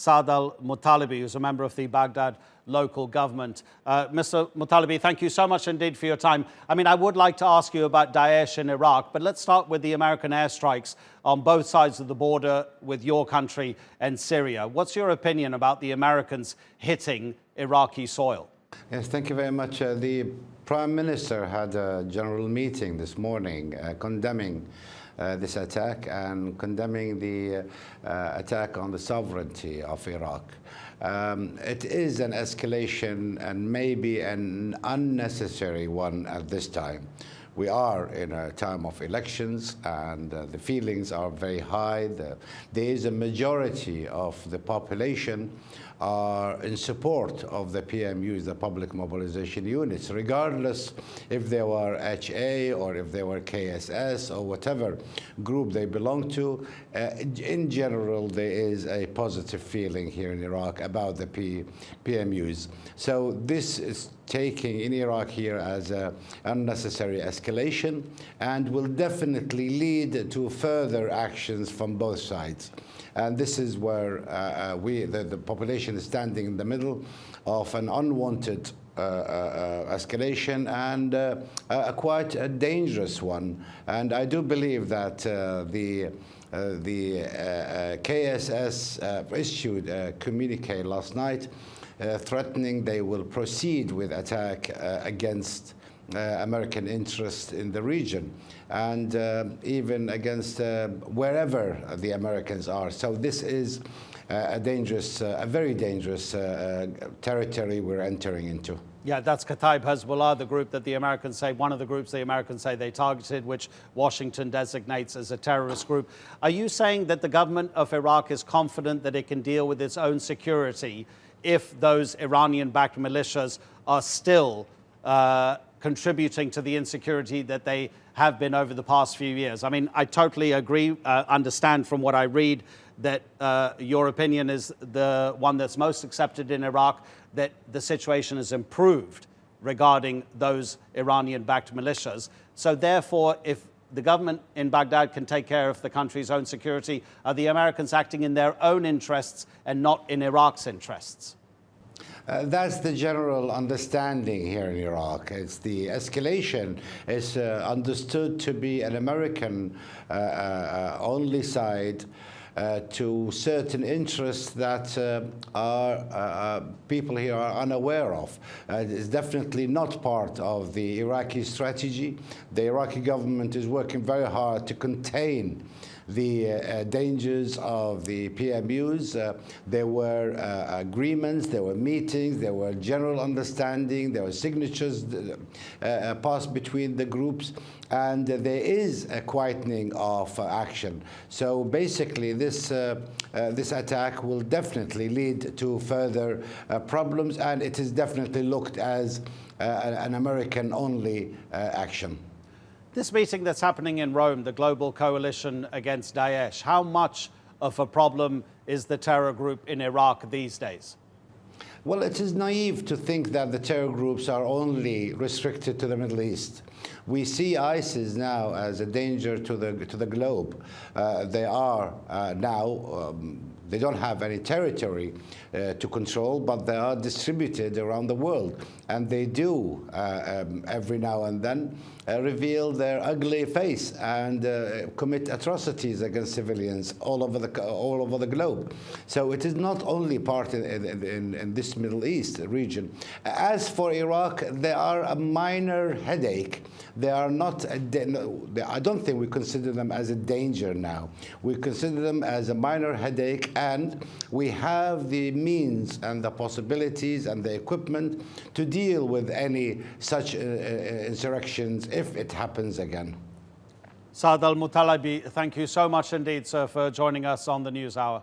Saad Al-Muttalibi, who's a member of the Baghdad Local Government. Mr. Muttalibi, thank you so much indeed for your time. I mean, I would like to ask you about Daesh in Iraq, but let's start with the American airstrikes on both sides of the border with your country and Syria. What's your opinion about the Americans hitting Iraqi soil? Yes, thank you very much. The Prime Minister had a general meeting this morning condemning this attack and condemning the attack on the sovereignty of Iraq. It is an escalation and maybe an unnecessary one at this time. We are in a time of elections and the feelings are very high. There is a majority of the population are in support of the PMUs, the public mobilization units, regardless if they were HA or if they were KSS or whatever group they belong to. In general, there is a positive feeling here in Iraq about the PMUs. So this is taking in Iraq here as an unnecessary escalation and will definitely lead to further actions from both sides. And this is where the population is standing in the middle of an unwanted escalation and quite a dangerous one. And I do believe that the KSS issued a communique last night threatening they will proceed with attack against American interests in the region and even against wherever the Americans are. So this is a dangerous, a very dangerous territory we're entering into. Yeah, that's Kataib Hezbollah, the group that the Americans say, one of the groups the Americans say they targeted, which Washington designates as a terrorist group. Are you saying that the government of Iraq is confident that it can deal with its own security if those Iranian-backed militias are still contributing to the insecurity that they have been over the past few years? I mean, I totally agree, understand from what I read that your opinion is the one that's most accepted in Iraq, that the situation has improved regarding those Iranian-backed militias. So therefore, if the government in Baghdad can take care of the country's own security, are the Americans acting in their own interests and not in Iraq's interests? That's the general understanding here in Iraq. It's the escalation is understood to be an American only side to certain interests that people here are unaware of. It's definitely not part of the Iraqi strategy. The Iraqi government is working very hard to contain the dangers of the PMUs. There were agreements, there were meetings, there were general understanding, there were signatures passed between the groups, and there is a quietening of action. So basically this attack will definitely lead to further problems, and it is definitely looked as an American-only action. This meeting that's happening in Rome, the global coalition against Daesh, how much of a problem is the terror group in Iraq these days? Well, it is naive to think that the terror groups are only restricted to the Middle East. We see ISIS now as a danger to the globe. They are now, they don't have any territory to control, but they are distributed around the world. And they do, every now and then, reveal their ugly face and commit atrocities against civilians all over the globe. So it is not only part in this Middle East region. As for Iraq, they are a minor headache. They are not, I don't think we consider them as a danger now. We consider them as a minor headache, and we have the means and the possibilities and the equipment to deal with any such insurrections if it happens again. Saad Al-Muttalibi, thank you so much indeed, sir, for joining us on the News Hour.